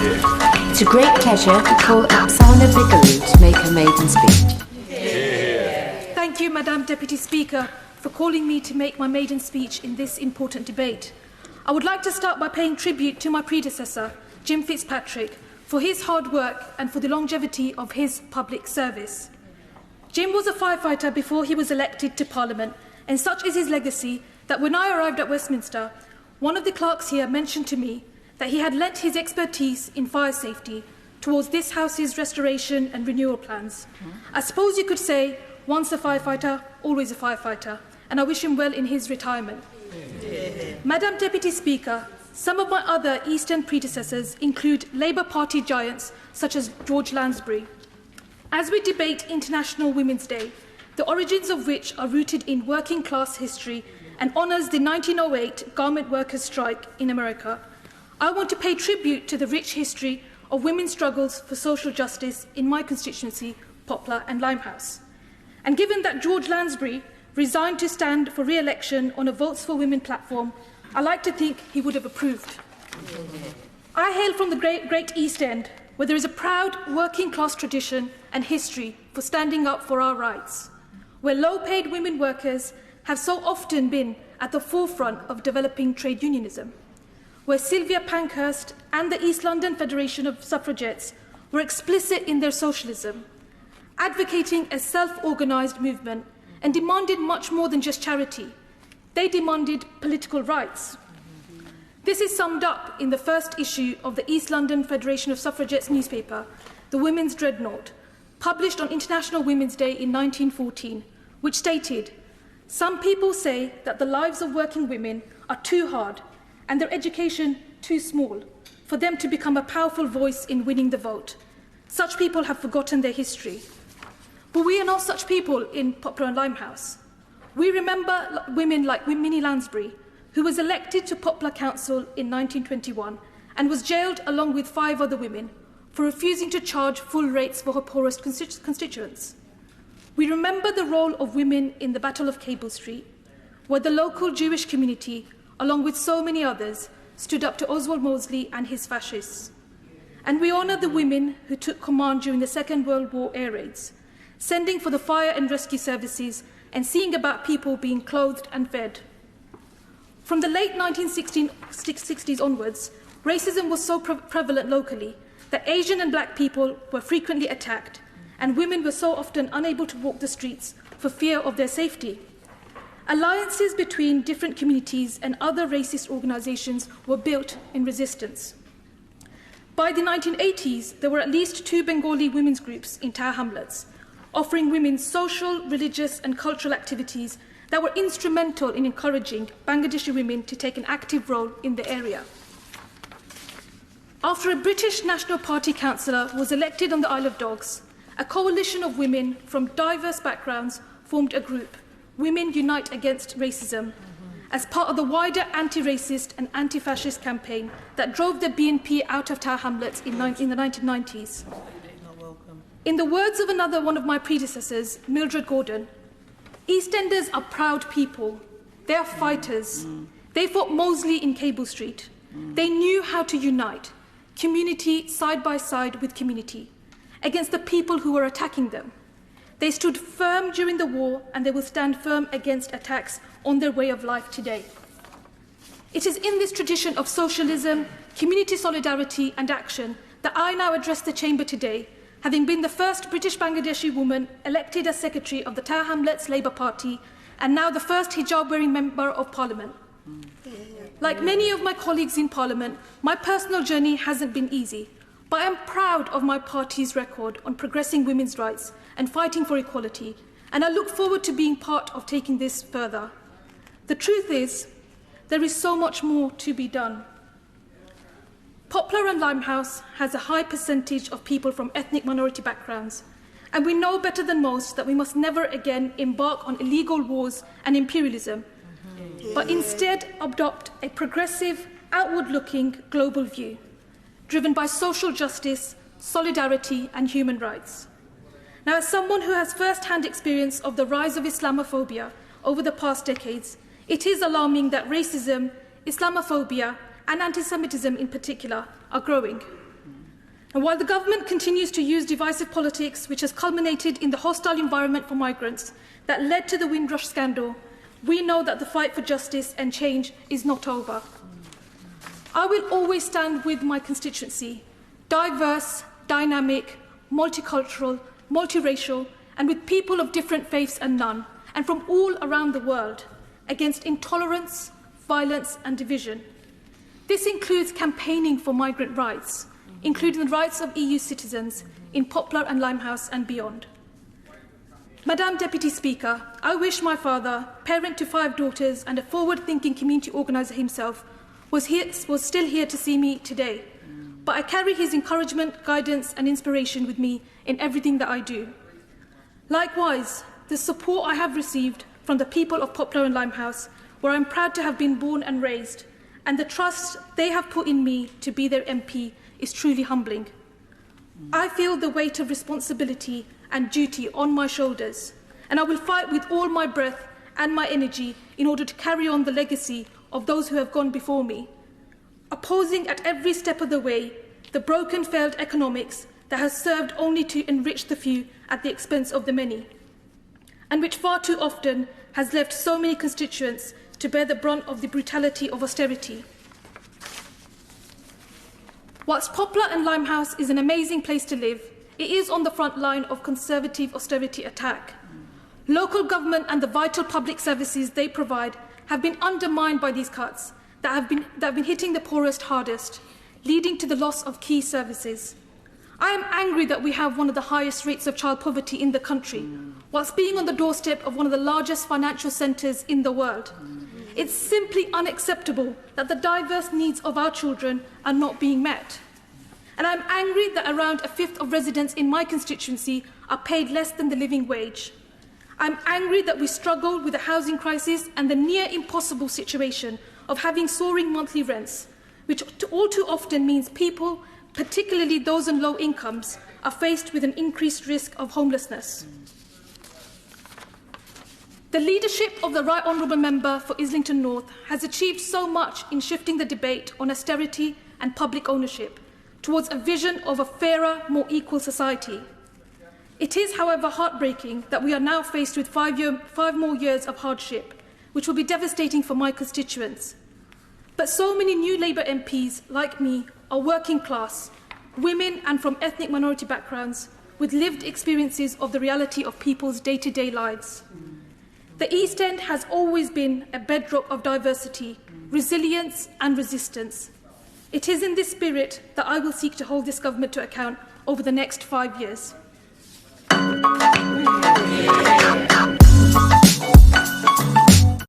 It's a great pleasure to call Apsana Begum to make her maiden speech. Thank you, Madam Deputy Speaker, for calling me to make my maiden speech in this important debate. I would like to start by paying tribute to my predecessor, Jim Fitzpatrick, for his hard work and for the longevity of his public service. Jim was a firefighter before he was elected to Parliament, and such is his legacy that when I arrived at Westminster, one of the clerks here mentioned to me that he had lent his expertise in fire safety towards this House's restoration and renewal plans. I suppose you could say, once a firefighter, always a firefighter, and I wish him well in his retirement. Madam Deputy Speaker, some of my other East End predecessors include Labour Party giants such as George Lansbury. As we debate International Women's Day, the origins of which are rooted in working class history and honours the 1908 garment workers' strike in America, I want to pay tribute to the rich history of women's struggles for social justice in my constituency, Poplar and Limehouse. And given that George Lansbury resigned to stand for re-election on a Votes for Women platform, I like to think he would have approved. I hail from the great East End, where there is a proud working-class tradition and history for standing up for our rights, where low-paid women workers have so often been at the forefront of developing trade unionism, where Sylvia Pankhurst and the East London Federation of Suffragettes were explicit in their socialism, advocating a self-organised movement and demanded much more than just charity. They demanded political rights. This is summed up in the first issue of the East London Federation of Suffragettes newspaper, The Women's Dreadnought, published on International Women's Day in 1914, which stated, "Some people say that the lives of working women are too hard and their education too small for them to become a powerful voice in winning the vote. Such people have forgotten their history." But we are not such people in Poplar and Limehouse. We remember women like Minnie Lansbury, who was elected to Poplar Council in 1921 and was jailed along with 5 other women for refusing to charge full rates for her poorest constituents. We remember the role of women in the Battle of Cable Street, where the local Jewish community, along with so many others, stood up to Oswald Mosley and his fascists. And we honour the women who took command during the Second World War air raids, sending for the fire and rescue services and seeing about people being clothed and fed. From the late 1960s onwards, racism was so prevalent locally that Asian and black people were frequently attacked, and women were so often unable to walk the streets for fear of their safety. Alliances between different communities and other racist organisations were built in resistance. By the 1980s, there were at least 2 Bengali women's groups in Tower Hamlets, offering women social, religious and cultural activities that were instrumental in encouraging Bangladeshi women to take an active role in the area. After a British National Party councillor was elected on the Isle of Dogs, a coalition of women from diverse backgrounds formed a group, Women Unite Against Racism, as part of the wider anti-racist and anti-fascist campaign that drove the BNP out of Tower Hamlets in the 1990s. In the words of another one of my predecessors, Mildred Gordon, "Eastenders are proud people. They are fighters. They fought Mosley in Cable Street. They knew how to unite, community side by side with community, against the people who were attacking them. They stood firm during the war, and they will stand firm against attacks on their way of life today." It is in this tradition of socialism, community solidarity and action that I now address the Chamber today, having been the first British Bangladeshi woman elected as Secretary of the Tower Hamlets Labour Party and now the first hijab-wearing Member of Parliament. Like many of my colleagues in Parliament, my personal journey hasn't been easy, but I am proud of my party's record on progressing women's rights and fighting for equality, and I look forward to being part of taking this further. The truth is, there is so much more to be done. Poplar and Limehouse has a high percentage of people from ethnic minority backgrounds, and we know better than most that we must never again embark on illegal wars and imperialism, but instead adopt a progressive, outward-looking global view, driven by social justice, solidarity and human rights. Now, as someone who has first-hand experience of the rise of Islamophobia over the past decades, it is alarming that racism, Islamophobia and anti-Semitism in particular are growing. And while the government continues to use divisive politics, which has culminated in the hostile environment for migrants that led to the Windrush scandal, we know that the fight for justice and change is not over. I will always stand with my constituency, diverse, dynamic, multicultural, multiracial, and with people of different faiths and none, and from all around the world, against intolerance, violence, and division. This includes campaigning for migrant rights, including the rights of EU citizens in Poplar and Limehouse and beyond. Madam Deputy Speaker, I wish my father, parent to 5 daughters and a forward-thinking community organiser himself, was still here to see me today. But I carry his encouragement, guidance and inspiration with me in everything that I do. Likewise, the support I have received from the people of Poplar and Limehouse, where I am proud to have been born and raised, and the trust they have put in me to be their MP is truly humbling. I feel the weight of responsibility and duty on my shoulders, and I will fight with all my breath and my energy in order to carry on the legacy of those who have gone before me, opposing at every step of the way the broken, failed economics that has served only to enrich the few at the expense of the many, and which far too often has left so many constituents to bear the brunt of the brutality of austerity. Whilst Poplar and Limehouse is an amazing place to live, it is on the front line of Conservative austerity attack. Local government and the vital public services they provide have been undermined by these cuts that have been hitting the poorest hardest, leading to the loss of key services. I am angry that we have one of the highest rates of child poverty in the country, whilst being on the doorstep of one of the largest financial centres in the world. It's simply unacceptable that the diverse needs of our children are not being met. And I'm angry that around 1/5 of residents in my constituency are paid less than the living wage. I'm angry that we struggle with the housing crisis and the near impossible situation of having soaring monthly rents, which all too often means people, particularly those on low incomes, are faced with an increased risk of homelessness. The leadership of the Right Honourable Member for Islington North has achieved so much in shifting the debate on austerity and public ownership towards a vision of a fairer, more equal society. It is, however, heartbreaking that we are now faced with 5 more years of hardship, which will be devastating for my constituents. But so many new Labour MPs, like me, are working class, women and from ethnic minority backgrounds, with lived experiences of the reality of people's day-to-day lives. The East End has always been a bedrock of diversity, resilience and resistance. It is in this spirit that I will seek to hold this government to account over the next 5 years.